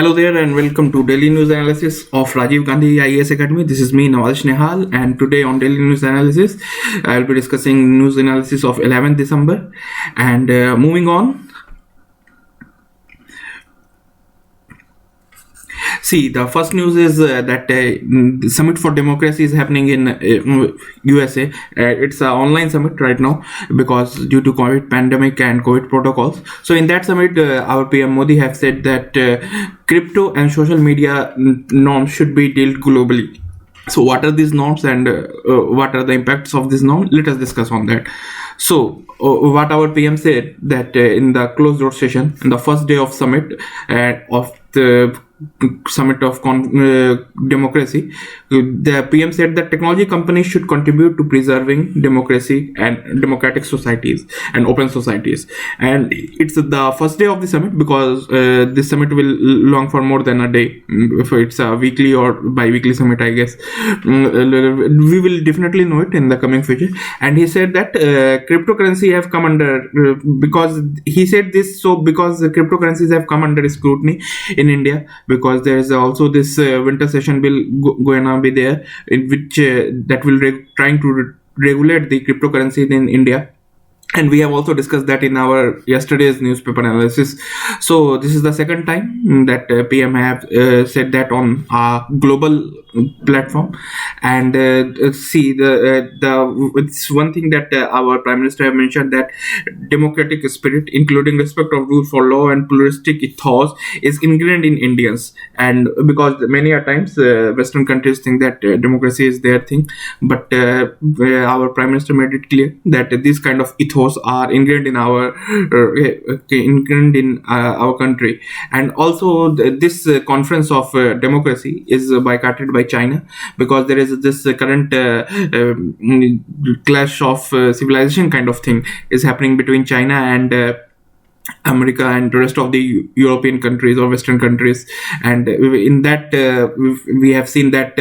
Hello there and welcome to Daily News Analysis of Rajiv Gandhi IAS Academy. This is me, Nawaz Nehal, and today on Daily News Analysis, I will be discussing news analysis of 11th December. And moving on, see, the first news is that the Summit for Democracy is happening in USA. It's an online summit right now because due to COVID pandemic and COVID protocols. So in that summit, our PM Modi have said that crypto and social media norms should be dealt globally. So what are these norms and what are the impacts of this norm? Let us discuss on that. So what our PM said that in the closed door session, in the first day of summit of the Summit of Democracy, the PM said that technology companies should contribute to preserving democracy and democratic societies and open societies. And it's the first day of the summit because this summit will long for more than a day. If it's a weekly or bi-weekly summit, I guess we will definitely know it in the coming future. And he said that cryptocurrency have come under because he said this because the cryptocurrencies have come under scrutiny in India, because there is also this winter session bill going to be there, in which that will trying to regulate the cryptocurrency in India. And we have also discussed that in our yesterday's newspaper analysis. So this is the second time that PM have said that on a global platform. And see, it's one thing that our Prime Minister have mentioned, that democratic spirit, including respect of rule for law and pluralistic ethos, is ingrained in Indians. And because many a times Western countries think that democracy is their thing, but our Prime Minister made it clear that these kind of ethos are ingrained in our country. And also this conference of democracy is boycotted by China, because there is this current clash of civilization kind of thing is happening between China and America and the rest of the European countries or Western countries. And in that we have seen that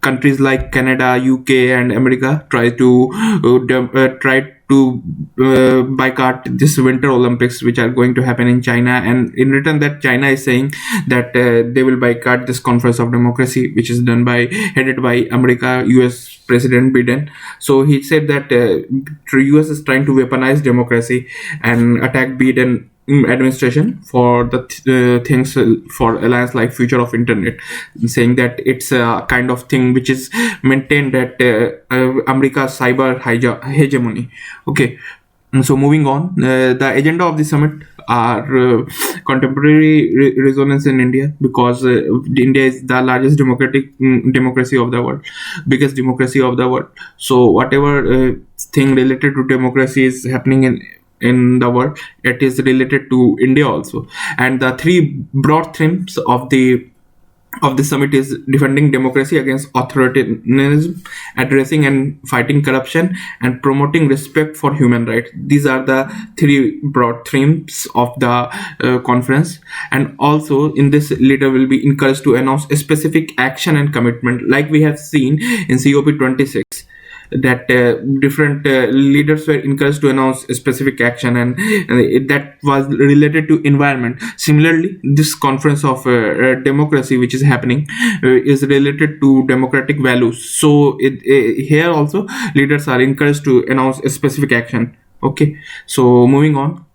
countries like Canada, UK and America try to boycott this Winter Olympics which are going to happen in China. And in return, that China is saying that they will boycott this conference of democracy, which is headed by America, US President Biden. So he said that US is trying to weaponize democracy and attack Biden administration for the things for alliance like future of internet, saying that it's a kind of thing which is maintained at America's cyber hegemony. Okay, and so moving on, the agenda of the summit are contemporary resonance in India, because India is the largest democracy of the world, biggest democracy of the world. So whatever thing related to democracy is happening in the world, it is related to India also. And the three broad themes of the summit is defending democracy against authoritarianism, addressing and fighting corruption, and promoting respect for human rights. These are the three broad themes of the conference. And also in this, leader will be encouraged to announce a specific action and commitment, like we have seen in COP26, that different leaders were encouraged to announce a specific action, and that was related to environment. Similarly, this conference of democracy which is happening is related to democratic values. So here also leaders are encouraged to announce a specific action. Okay, so moving on.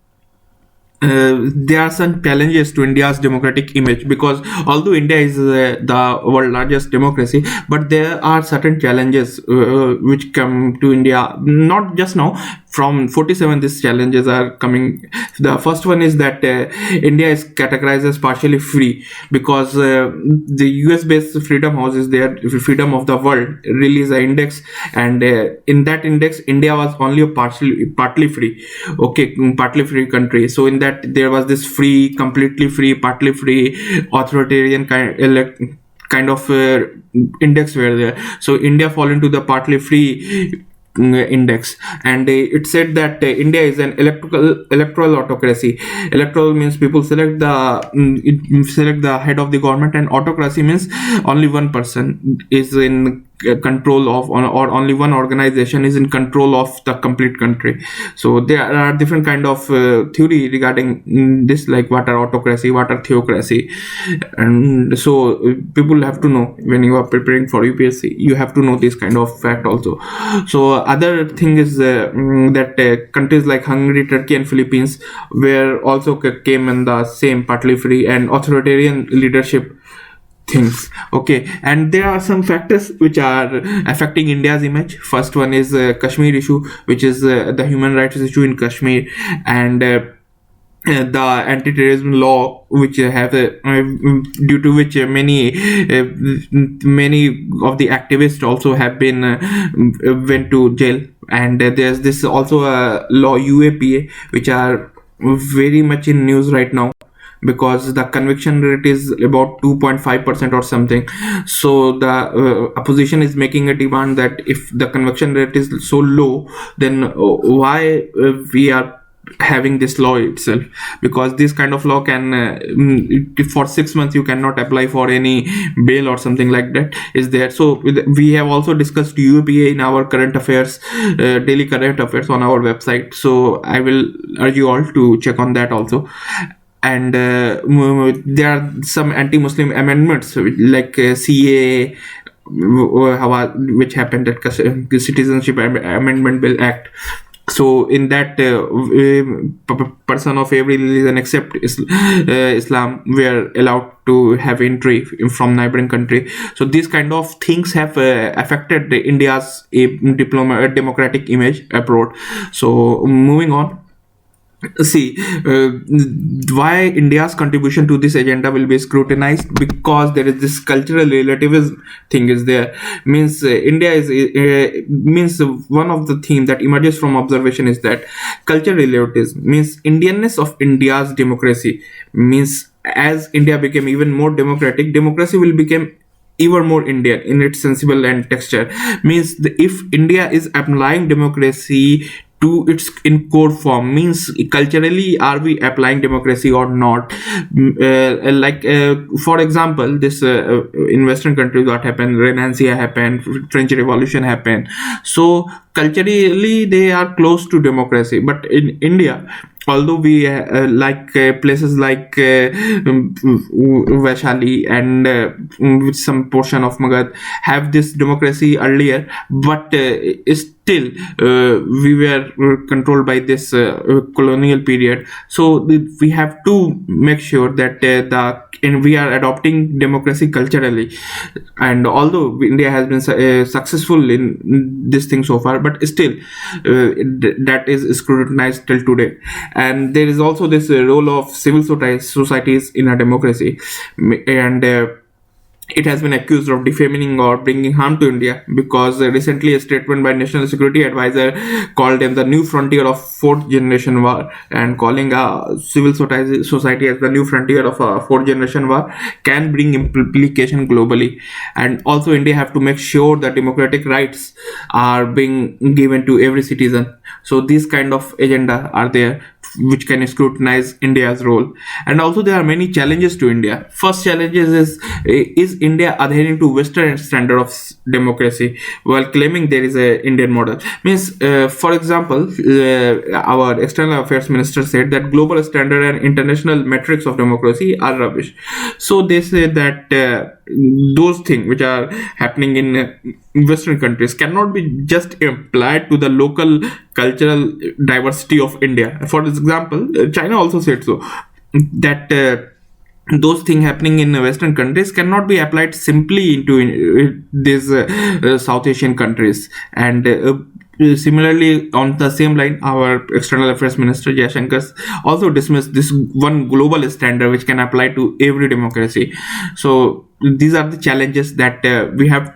There are some challenges to India's democratic image, because although India is the world's largest democracy, but there are certain challenges which come to India, not just now. From 47, these challenges are coming. The first one is that India is categorized as partially free, because the US-based Freedom House is there, Freedom of the World, release an index, and in that index, India was only a partly free, partly free country. So in that, there was this free, completely free, partly free, authoritarian kind of index were there. So India fall into the partly free index. And it said that India is an electoral autocracy. Electoral means people select the head of the government, and autocracy means only one person is in control of, or only one organization is in control of the complete country. So there are different kind of theory regarding this, like what are autocracy, what are theocracy. And so people have to know, when you are preparing for UPSC, you have to know this kind of fact also. So other thing is that countries like Hungary, Turkey and Philippines were also came in the same partly free and authoritarian leadership things. Okay, and there are some factors which are affecting India's image. First one is Kashmir issue, which is the human rights issue in Kashmir, and the anti-terrorism law, which have due to which many of the activists also have been went to jail. And there's this also a law, UAPA, which are very much in news right now, because the conviction rate is about 2.5% or something. So the opposition is making a demand that if the conviction rate is so low, then why we are having this law itself, because this kind of law can for 6 months you cannot apply for any bail or something like that is there. So we have also discussed UAPA in our current affairs, daily current affairs on our website, so I will urge you all to check on that also. And there are some anti-Muslim amendments like CAA, which happened at Citizenship Amendment Bill Act. So in that person of every religion except Islam were allowed to have entry from neighboring country. So these kind of things have affected India's democratic image abroad. So moving on, see, why India's contribution to this agenda will be scrutinized, because there is this cultural relativism thing is there. Means India is means one of the theme that emerges from observation is that cultural relativism means Indianness of India's democracy. Means as India became even more democratic, democracy will become even more Indian in its sensible and texture. Means if India is applying democracy to its in core form, means culturally are we applying democracy or not. For example, this in Western countries what happened, Renaissance happened, French Revolution happened, so culturally they are close to democracy. But in India, although we places like Vaishali and with some portion of Magad have this democracy earlier, but still we were controlled by this colonial period. So we have to make sure that we are adopting democracy culturally. And although India has been successful in this thing so far, but still that is scrutinized till today. And there is also this role of civil societies in a democracy, and it has been accused of defaming or bringing harm to India, because recently a statement by National Security Advisor called them the new frontier of fourth generation war, and calling a civil society as the new frontier of a fourth generation war can bring implication globally. And also India have to make sure that democratic rights are being given to every citizen. So these kind of agenda are there which can scrutinize India's role. And also there are many challenges to India. First challenges is India adhering to Western standard of democracy while claiming there is a Indian model. Means for example, our external affairs minister said that global standard and international metrics of democracy are rubbish. So they say that those things which are happening in Western countries cannot be just applied to the local cultural diversity of India. For example, China also said so, that those things happening in Western countries cannot be applied simply into these South Asian countries. And similarly, on the same line, our external affairs minister Jaishankar also dismissed this one global standard which can apply to every democracy. So these are the challenges that we have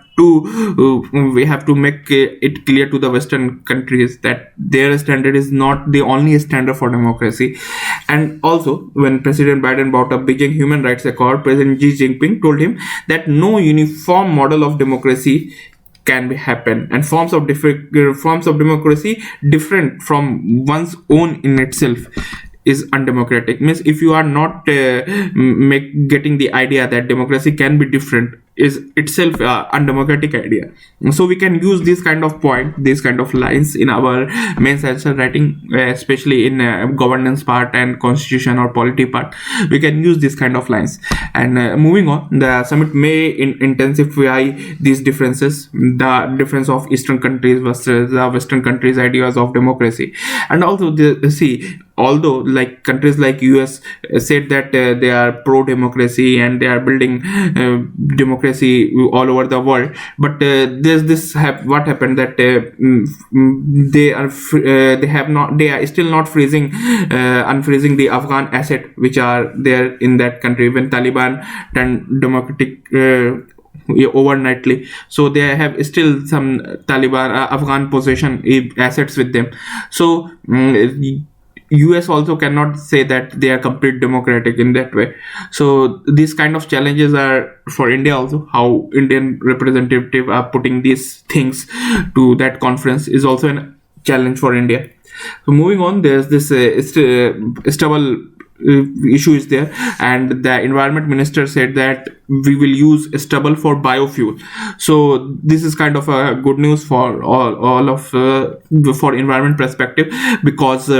to make it clear to the Western countries that their standard is not the only standard for democracy. And also, when President Biden brought up Beijing Human Rights Accord, President Xi Jinping told him that no uniform model of democracy can happen, and forms of democracy different from one's own in itself is undemocratic. Means if you are not getting the idea that democracy can be different, is itself undemocratic idea. So we can use this kind of point, these kind of lines in our main answer writing, especially in governance part and constitution or polity part. We can use this kind of lines. And moving on, the summit may intensify these differences, the difference of Eastern countries versus the Western countries' ideas of democracy. And also see, although like countries like US said that they are pro democracy and they are building democracy all over the world, but there's this what happened that they are still not unfreezing the Afghan asset which are there in that country when Taliban turned democratic overnightly. So they have still some Taliban Afghan possession assets with them. So US also cannot say that they are complete democratic in that way. So these kind of challenges are for India also. How Indian representative are putting these things to that conference is also a challenge for India. So moving on, there's this stubble issue is there, and the environment minister said that we will use stubble for biofuel. So this is kind of a good news for all of for environment perspective, because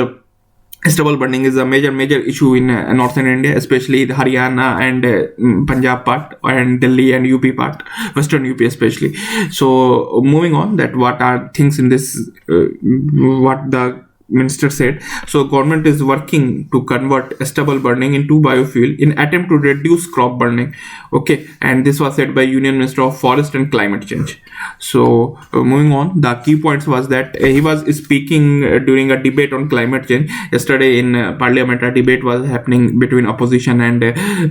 stubble burning is a major issue in northern India, especially the Haryana and Punjab part, and Delhi and UP part, western UP especially. So moving on, that what are things in this, what the minister said. So government is working to convert stubble burning into biofuel in attempt to reduce crop burning. Okay, and this was said by Union Minister of Forest and Climate Change. So moving on, the key points was that he was speaking during a debate on climate change yesterday in Parliament. A debate was happening between opposition and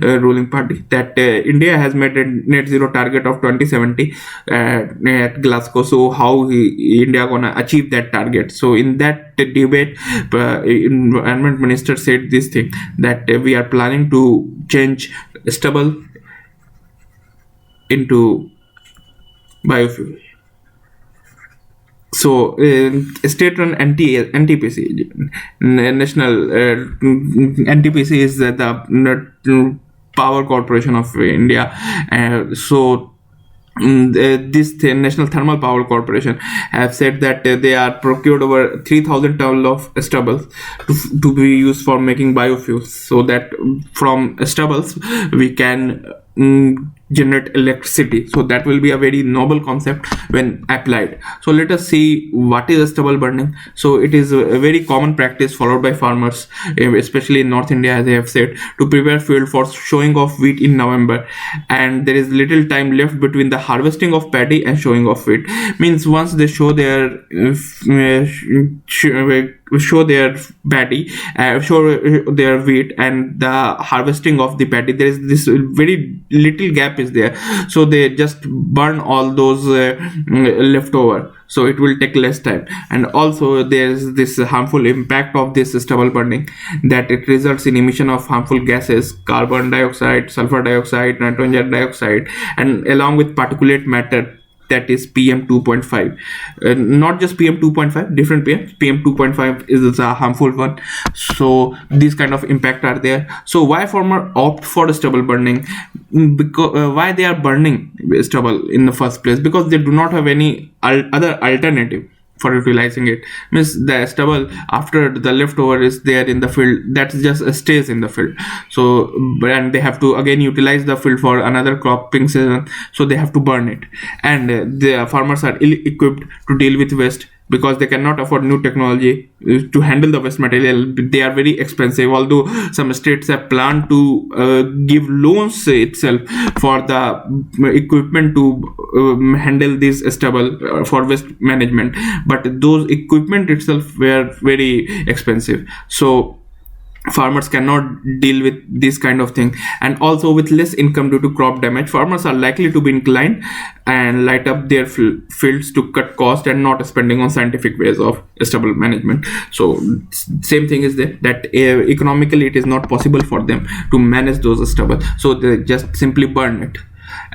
ruling party, that India has made a net zero target of 2070 at Glasgow. So how India gonna achieve that target? So in that debate, environment minister said this thing, that we are planning to change stubble into biofuel. So state-run NTPC, national NTPC is the power corporation of India. So this National Thermal Power Corporation have said that they are procured over 3,000 tons of stubble to be used for making biofuels, so that from stubbles we can generate electricity. So that will be a very noble concept when applied. So let us see what is stubble burning. So it is a very common practice followed by farmers, especially in North India, as I have said, to prepare fuel for showing off wheat in November, and there is little time left between the harvesting of paddy and showing off wheat. Means once they show their show their paddy, show their wheat, and the harvesting of the paddy, there is this very little gap is there. So they just burn all those leftover. So it will take less time. And also there is this harmful impact of this stubble burning, that it results in emission of harmful gases, carbon dioxide, sulfur dioxide, nitrogen dioxide, and along with particulate matter, that is PM 2.5. Not just PM 2.5, different PM 2.5 is a harmful one. So these kind of impact are there. So why farmer opt for stubble burning? Because why they are burning stubble in the first place? Because they do not have any other alternative for utilizing it. Means the stubble after the leftover is there in the field, that just stays in the field. So and they have to again utilize the field for another cropping season, so they have to burn it. And the farmers are ill-equipped to deal with waste, because they cannot afford new technology to handle the waste material. They are very expensive, although some states have planned to give loans itself for the equipment to handle this stubble for waste management, but those equipment itself were very expensive. So farmers cannot deal with this kind of thing. And also with less income due to crop damage, farmers are likely to be inclined and light up their fields to cut cost and not spending on scientific ways of stubble management. So same thing is there, that economically it is not possible for them to manage those stubble, so they just simply burn it.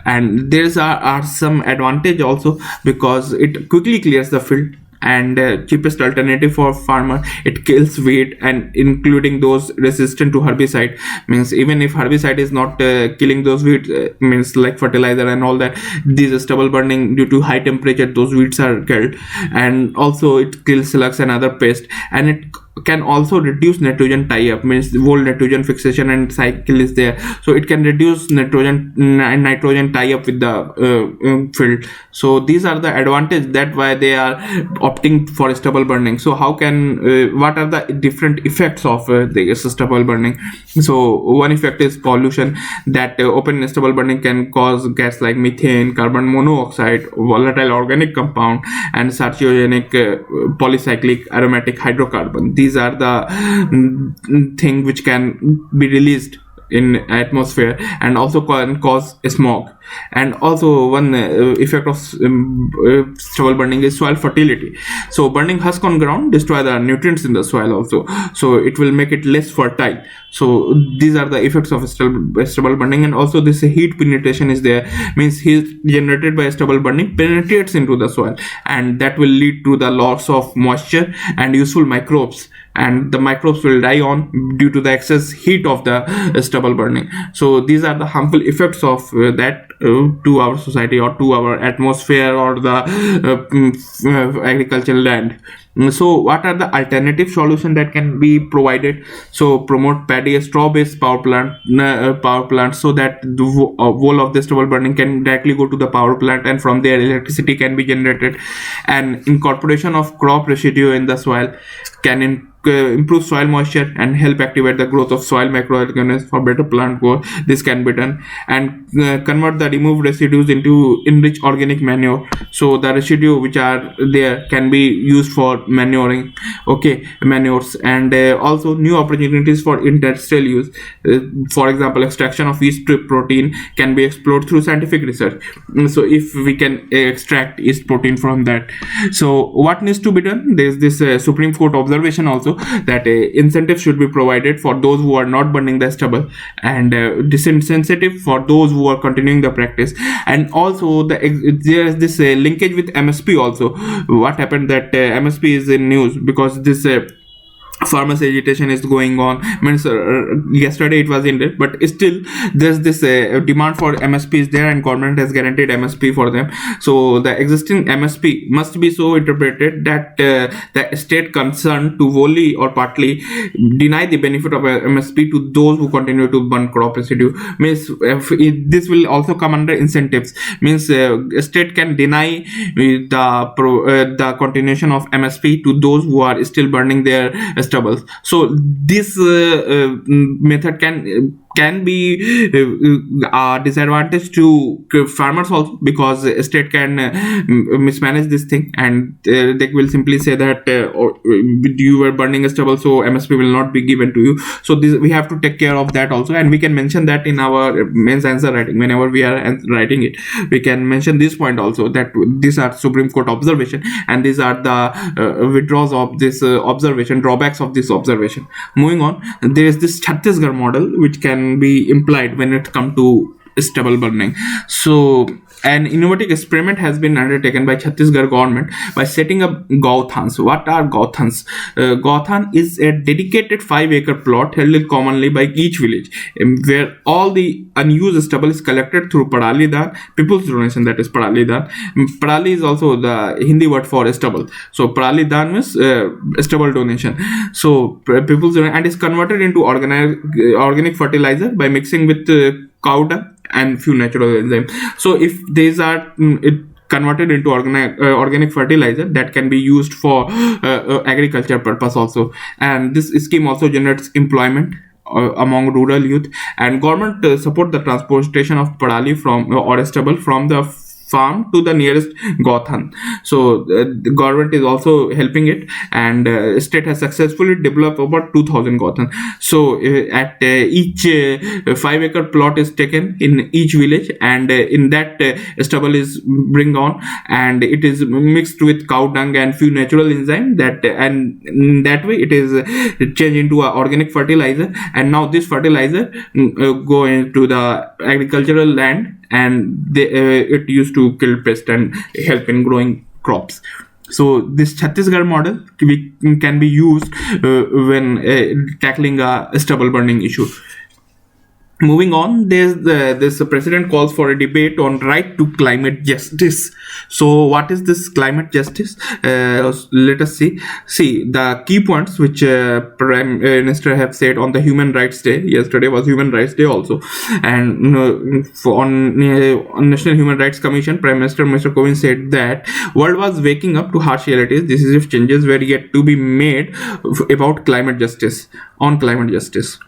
And there's are some advantage also, because it quickly clears the field and cheapest alternative for farmer. It kills weed and including those resistant to herbicide. Means even if herbicide is not killing those weeds, means like fertilizer and all that, these stubble burning due to high temperature, those weeds are killed. And also it kills slugs and other pests, and it can also reduce nitrogen tie-up. Means the whole nitrogen fixation and cycle is there, so it can reduce nitrogen tie-up with the field. So these are the advantage, that why they are opting for stubble burning. So how can what are the different effects of the stubble burning? So one effect is pollution, that open stubble burning can cause gas like methane, carbon monoxide, volatile organic compound, and sarcogenic polycyclic aromatic hydrocarbon. These are the thing which can be released in atmosphere, and also can cause smog. And also one effect of stubble burning is soil fertility. So burning husk on ground destroy the nutrients in the soil also, so it will make it less fertile. So these are the effects of stubble burning. And also this heat penetration is there, means heat generated by stubble burning penetrates into the soil, and that will lead to the loss of moisture and useful microbes, and the microbes will die on due to the excess heat of the stubble burning. So these are the harmful effects of that to our society, or to our atmosphere, or the agricultural land. So what are the alternative solution that can be provided? So promote paddy straw based power plant, so that the whole of the stubble burning can directly go to the power plant, and from there electricity can be generated. And incorporation of crop residue in the soil can improve soil moisture and help activate the growth of soil microorganisms for better plant growth. This can be done. And convert the removed residues into enriched organic manure, so the residue which are there can be used for manuring, manures. And also new opportunities for industrial use. For example, extraction of yeast protein can be explored through scientific research. So if we can extract yeast protein from that. So what needs to be done? There is this Supreme Court observation also, that incentives should be provided for those who are not burning the stubble, and disincentive for those who are continuing the practice. And also there is this linkage with MSP also. What happened, that MSP is in news because this farmers agitation is going on. Means yesterday it was ended, but still there's this demand for MSP is there, and government has guaranteed MSP for them. So the existing MSP must be so interpreted that the state concerned to wholly or partly deny the benefit of MSP to those who continue to burn crop residue. Means this will also come under incentives. Means state can deny the continuation of MSP to those who are still burning their stubbles. So this method can be a disadvantage to farmers also, because state can mismanage this thing, and they will simply say that you were burning a stubble, so MSP will not be given to you. So this, we have to take care of that also, and we can mention that in our mains answer writing. Whenever we are writing it, we can mention this point also, that these are Supreme Court observation, and these are the withdrawals of this observation, drawbacks of this observation. Moving on, there is this Chhattisgarh model which can be implied when it comes to stubble burning. So an innovative experiment has been undertaken by Chhattisgarh government by setting up Gauthans. What are Gauthans? Gauthan is a dedicated 5-acre plot held commonly by each village, where all the unused stubble is collected through Padali Dan, people's donation, that is Padali Dan. Padali is also the Hindi word for stubble. So Padali Dan means stubble donation. So people's donation, and is converted into organic fertilizer by mixing with cow dung and few natural enzymes. So if these are converted into organic fertilizer, that can be used for agriculture purpose also. And this scheme also generates employment among rural youth, and government support the transportation of padali from or stubble from the farm to the nearest Gauthan. So the government is also helping it, and state has successfully developed over 2000 Gauthan. So at each 5-acre plot is taken in each village, and in that stubble is bring on, and it is mixed with cow dung and few natural enzymes, that and in that way it is changed into a organic fertilizer. And now this fertilizer go into the agricultural land, and it used to kill pest and help in growing crops. So this Chhattisgarh model can be used when tackling a stubble burning issue. Moving on, this president calls for a debate on right to climate justice. So what is this climate justice? Let us see the key points which prime minister have said on the human rights day. Yesterday was human rights day also, and on national human rights commission, prime minister Mr. Kovind said that world was waking up to harsh realities. Decisive changes were yet to be made about climate justice, on climate justice.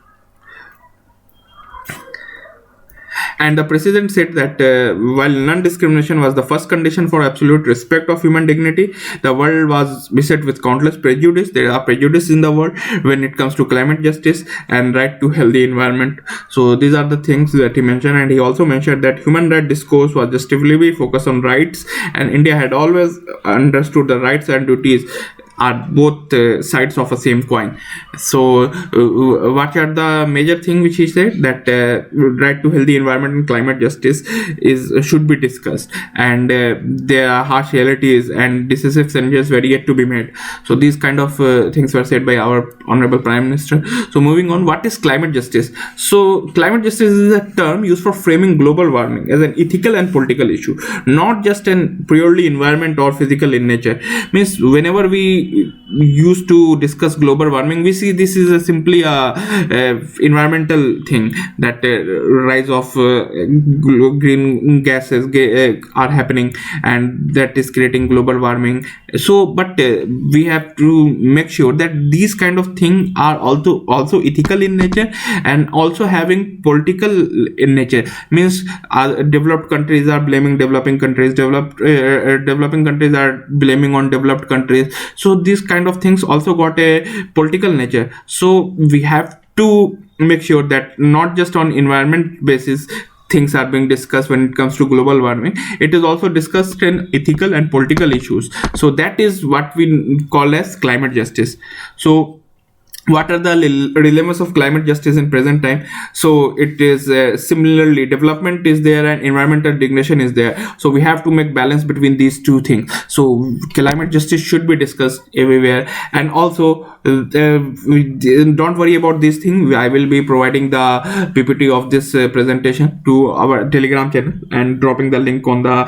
And the president said that while non-discrimination was the first condition for absolute respect of human dignity, the world was beset with countless prejudice. There are prejudices in the world when it comes to climate justice and right to healthy environment. So these are the things that he mentioned, and he also mentioned that human rights discourse was justifiably focused on rights, and India had always understood the rights and duties are both sides of a same coin. So what are the major thing which he said? That right to healthy environment and climate justice should be discussed, and there are harsh realities and decisive changes were yet to be made. So these kind of things were said by our honorable prime minister. So moving on, what is climate justice? So climate justice is a term used for framing global warming as an ethical and political issue, not just an purely environment or physical in nature. Means whenever we used to discuss global warming, we see this is simply a environmental thing, that rise of green gases are happening, and that is creating global warming. So but we have to make sure that these kind of things are also ethical in nature and also having political in nature. Means developed countries are blaming developing countries, developing countries are blaming on developed countries. So these kind of things also got a political nature. So we have to make sure that not just on environment basis things are being discussed when it comes to global warming, it is also discussed in ethical and political issues. So that is what we call as climate justice. So what are the relevance of climate justice in present time? So it is similarly development is there and environmental degradation is there. So we have to make balance between these two things. So climate justice should be discussed everywhere. And also don't worry about this thing. I will be providing the PPT of this presentation to our Telegram channel and dropping the link on the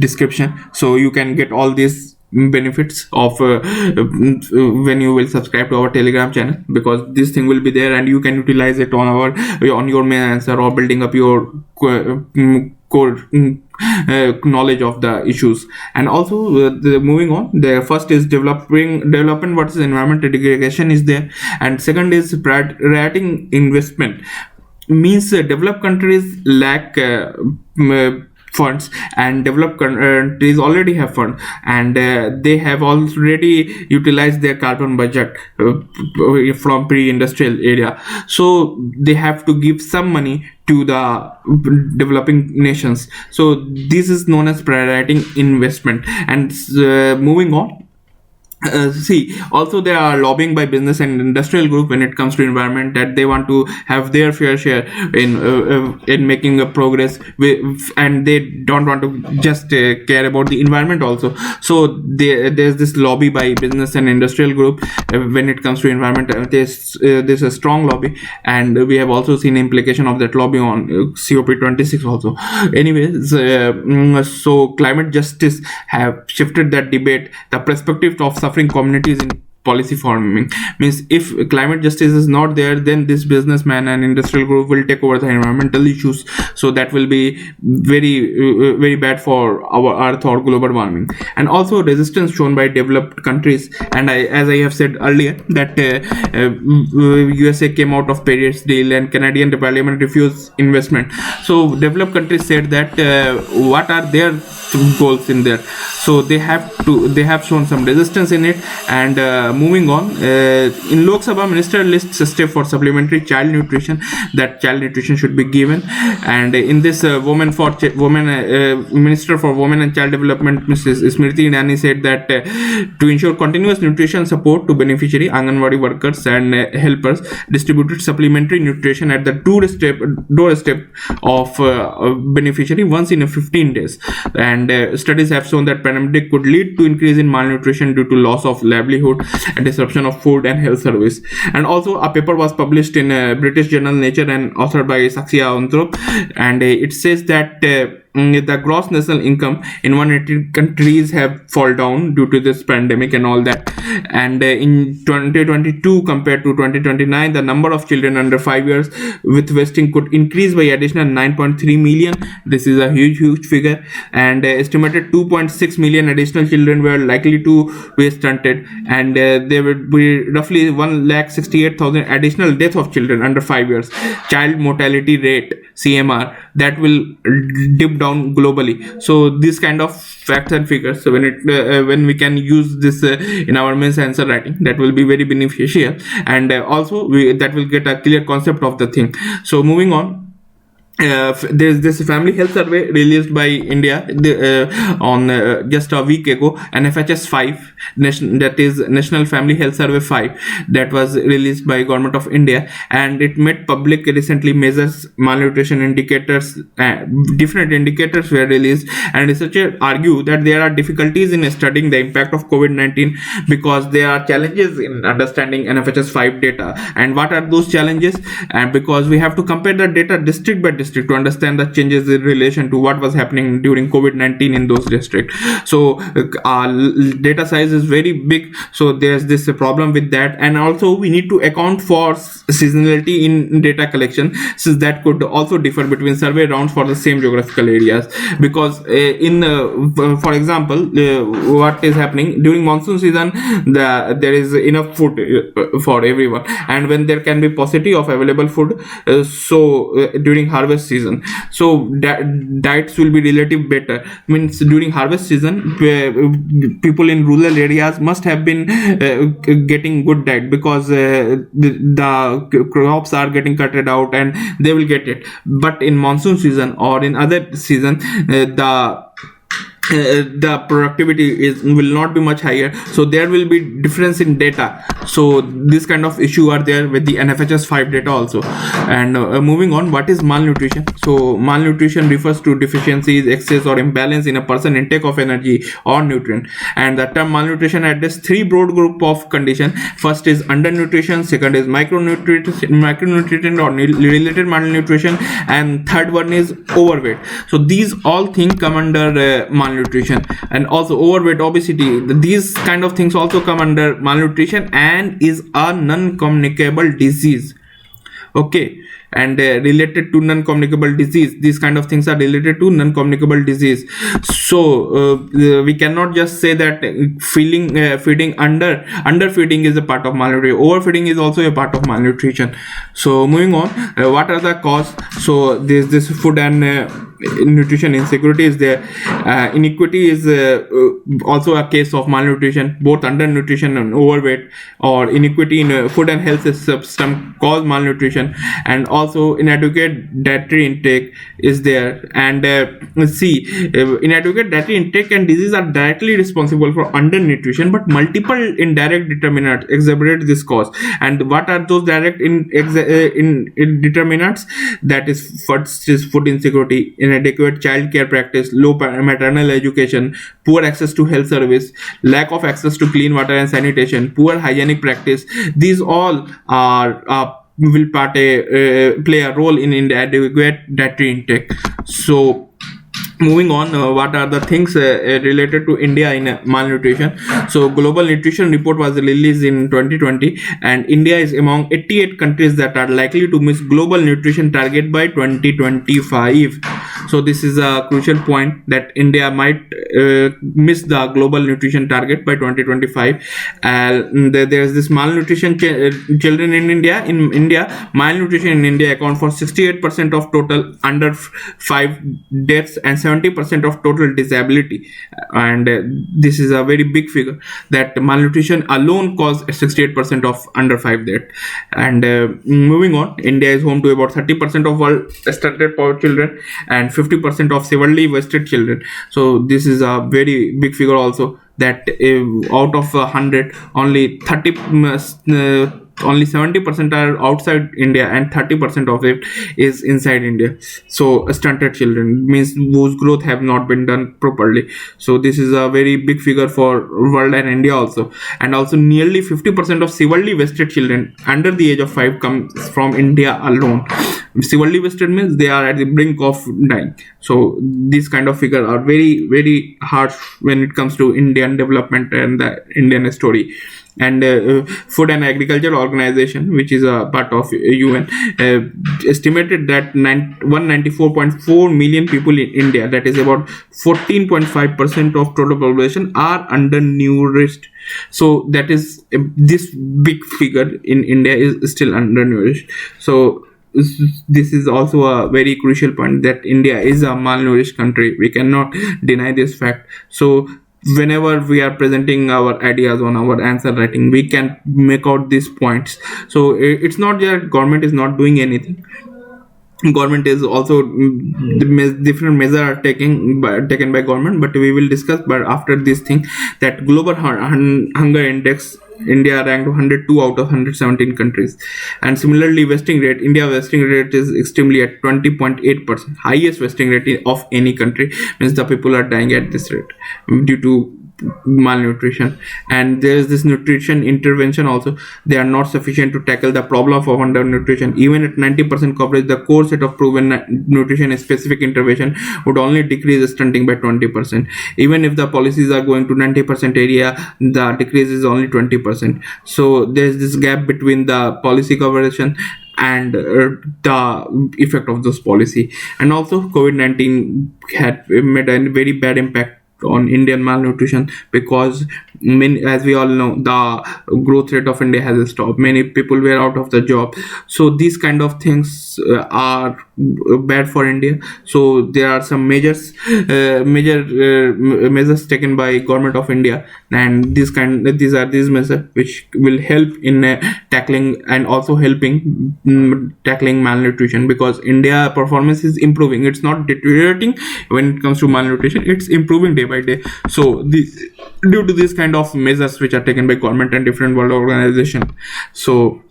description, so you can get all these benefits of when you will subscribe to our Telegram channel, because this thing will be there and you can utilize it on your main answer or building up your core knowledge of the issues. And also moving on, the first is development versus environmental degradation is there, and second is prioritizing investment. Means developed countries lack funds, and developed countries already have funds, and they have already utilized their carbon budget from pre-industrial area. So they have to give some money to the developing nations. So this is known as prioritizing investment. And moving on, see, also there are lobbying by business and industrial group when it comes to environment, that they want to have their fair share in making a progress and they don't want to just care about the environment also. So there's this lobby by business and industrial group when it comes to environment. There's a strong lobby, and we have also seen implication of that lobby on COP26 also. Anyways, so climate justice have shifted that debate, the perspective of suffering communities in policy forming. Means if climate justice is not there, then this businessman and industrial group will take over the environmental issues. So that will be very bad for our earth or global warming. And also resistance shown by developed countries. And as I have said earlier, that USA came out of Paris deal and Canadian parliament refused investment. So developed countries said that what are their goals in there? So they have shown some resistance in it. And moving on, in Lok Sabha, minister lists a step for supplementary child nutrition, that child nutrition should be given. And in this minister for women and child development, Mrs. Smriti Irani, said that to ensure continuous nutrition support to beneficiary, Anganwadi workers and helpers distributed supplementary nutrition at the doorstep of beneficiary once in 15 days. And and studies have shown that pandemic could lead to increase in malnutrition due to loss of livelihood and disruption of food and health service. And also a paper was published in British journal Nature and authored by Saksia Anthrop, and it says that the gross national income in 180 countries have fall down due to this pandemic and all that. And in 2022 compared to 2029, the number of children under 5 years with wasting could increase by additional 9.3 million. This is a huge figure, and estimated 2.6 million additional children were likely to be stunted, and there would be roughly 168,000 additional deaths of children under 5 years. Child mortality rate CMR that will dip down globally. So this kind of facts and figures, so when we can use this in our mains answer writing, that will be very beneficial, and also that will get a clear concept of the thing. So moving on, there's this family health survey released by India on just a week ago, NFHS 5, that is National Family Health Survey 5, that was released by Government of India, and it made public recently measures malnutrition indicators. Different indicators were released, and researchers argue that there are difficulties in studying the impact of COVID-19 because there are challenges in understanding NFHS 5 data. And what are those challenges? And because we have to compare the data district by district to understand the changes in relation to what was happening during COVID-19 in those districts. So data size is very big, so there's this problem with that. And also we need to account for seasonality in data collection, since that could also differ between survey rounds for the same geographical areas. Because for example, what is happening during monsoon season, there is enough food for everyone, and when there can be paucity of available food, during harvest season, so diets will be relative better. Means during harvest season, people in rural areas must have been getting good diet, because the crops are getting cutted out and they will get it. But in monsoon season or in other season, the productivity will not be much higher, so there will be difference in data. So this kind of issue are there with the NFHS 5 data also. And moving on, what is malnutrition? So malnutrition refers to deficiencies, excess or imbalance in a person intake of energy or nutrient, and the term malnutrition addresses three broad group of condition. First is undernutrition, second is micronutrient or related malnutrition, and third one is overweight. So these all things come under malnutrition. And also overweight, obesity, these kind of things also come under malnutrition and is a non-communicable disease. Okay, and related to non-communicable disease, these kind of things are related to non-communicable disease. So we cannot just say that feeding underfeeding is a part of malnutrition. Overfeeding is also a part of malnutrition. So moving on, what are the causes? So this food and nutrition insecurity is there. Inequity is also a case of malnutrition. Both undernutrition and overweight or inequity in food and health system cause malnutrition. And also inadequate dietary intake is there. And inadequate dietary intake and disease are directly responsible for undernutrition, but multiple indirect determinants exacerbate this cause. And what are those direct determinants? That is, first is food insecurity, inadequate child care practice, low maternal education, poor access to health service, lack of access to clean water and sanitation, poor hygienic practice. These all will play a role in inadequate dietary intake. So moving on, what are the things related to India in malnutrition? So Global Nutrition Report was released in 2020, and India is among 88 countries that are likely to miss global nutrition target by 2025. So this is a crucial point, that India might miss the global nutrition target by 2025. There is this malnutrition children in India. In India, malnutrition in India account for 68% of total under 5 deaths and 70% of total disability. And this is a very big figure, that malnutrition alone caused 68% of under 5 death. And moving on, India is home to about 30% of all stunted poor children and 50% of severely wasted children. So this is a very big figure also, that out of 100, only 30 only 70% are outside India, and 30% of it is inside India. So stunted children means whose growth have not been done properly. So this is a very big figure for world and India also. And also nearly 50% of severely vested children under the age of 5 comes from India alone. Severely vested means they are at the brink of dying. So these kind of figures are very very harsh when it comes to Indian development and the Indian story. And Food and Agriculture Organization, which is a part of UN, estimated that 194.4 million people in India, that is about 14.5% of total population, are undernourished. So that is this big figure in India is still undernourished. So this is also a very crucial point, that India is a malnourished country. We cannot deny this fact. So whenever we are presenting our ideas on our answer writing, we can make out these points. So it's not that government is not doing anything. Government is also different measures are taken by government, but we will discuss. But after this thing, that global hunger index, India ranked 102 out of 117 countries. And similarly, vesting rate, India vesting rate is extremely at 20.8%, highest vesting rate of any country. Means the people are dying at this rate due to malnutrition. And there is this nutrition intervention also. They are not sufficient to tackle the problem of undernutrition. Even at 90% coverage, the core set of proven nutrition specific intervention would only decrease stunting by 20%. Even if the policies are going to 90% area, the decrease is only 20%. So there is this gap between the policy coverage and the effect of this policy. And also COVID-19 had made a very bad impact on Indian malnutrition, because as we all know, the growth rate of India has stopped. Many people were out of the job. So these kind of things are bad for India. So there are some measures taken by government of India, and these measures which will help in tackling and also helping tackling malnutrition, because India performance is improving. It's not deteriorating when it comes to malnutrition, it's improving day by day. So due to this kind of measures which are taken by government and different world organization. So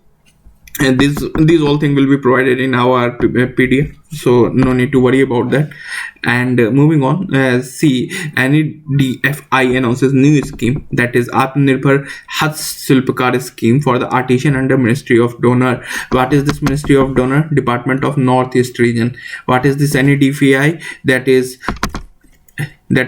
and these all things will be provided in our PDF, so no need to worry about that. And moving on, see, NEDFI announces new scheme, that is Atmanirbhar Hath Shilpkar scheme for the artisan under Ministry of Donor. What is this Ministry of Donor? Department of Northeast Region. What is this NEDFI? That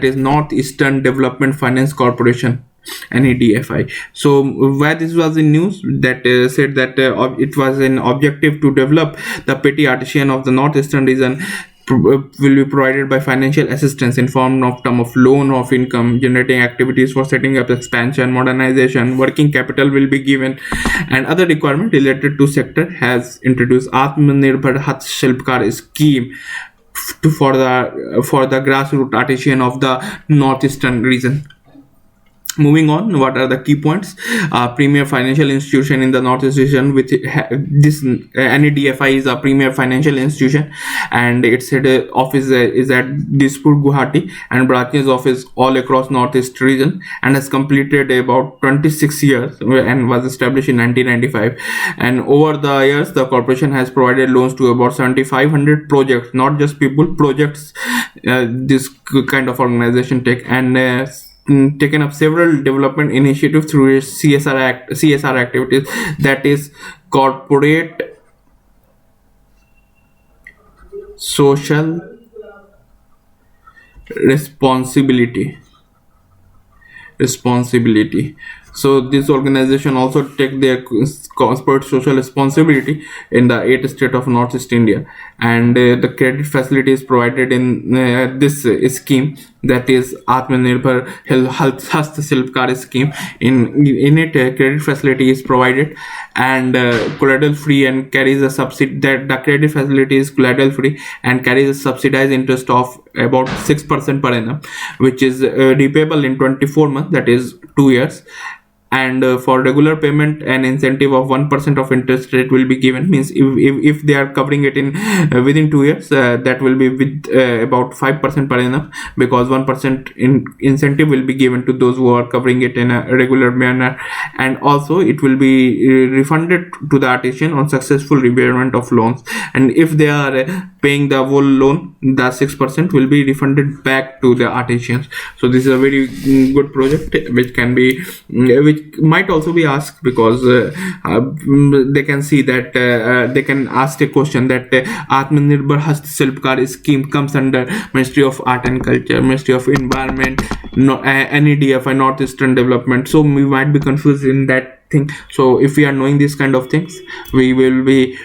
is Northeastern Development Finance Corporation, NEDFI. So where this was in news, that said that it was an objective to develop the petty artisan of the northeastern region will be provided by financial assistance in form of loan of income generating activities for setting up expansion, modernization, working capital will be given, and other requirement related to sector has introduced Atmanirbhar Hath Shilpkar scheme for the grassroots artisan of the northeastern region. Moving on, what are the key points? Premier financial institution in the Northeast region, with this NEDFI is a premier financial institution, and its head office is at Dispur, Guwahati, and branches office all across Northeast region, and has completed about 26 years and was established in 1995. And over the years, the corporation has provided loans to about 7,500 projects, not just people, projects. This kind of organization taken up several development initiatives through its CSR activities, that is corporate social responsibility. So this organization also take their corporate social responsibility in the 8th state of Northeast India, and the credit facility is provided in this scheme, that is Atmanirbhar Hath Shilpkar scheme. In it, credit facility is provided, and collateral free, and carries a subsidy. That the credit facility is collateral free and carries a subsidized interest of about 6% per annum, which is repayable in 24 months, that is 2 years. and for regular payment an incentive of 1% of interest rate will be given. Means if they are covering it in within 2 years, that will be with about 5% per annum, because 1% incentive will be given to those who are covering it in a regular manner, and also it will be refunded to the artisan on successful repayment of loans. And if they are paying the whole loan, the 6% will be refunded back to the artisans. So this is a very good project which can be which might also be asked, because they can see that they can ask a question that Atmanirbhar Hastilpkar scheme comes under Ministry of Art and Culture, Ministry of Environment, NEDF, and Northeastern Development. So we might be confused in that thing. So if we are knowing these kind of things, we will be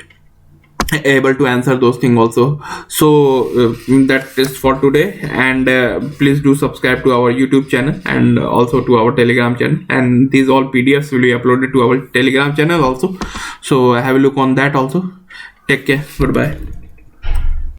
able to answer those things also. So that is for today, and please do subscribe to our YouTube channel and also to our Telegram channel, and these all PDFs will be uploaded to our Telegram channel also. So have a look on that also. Take care. Goodbye.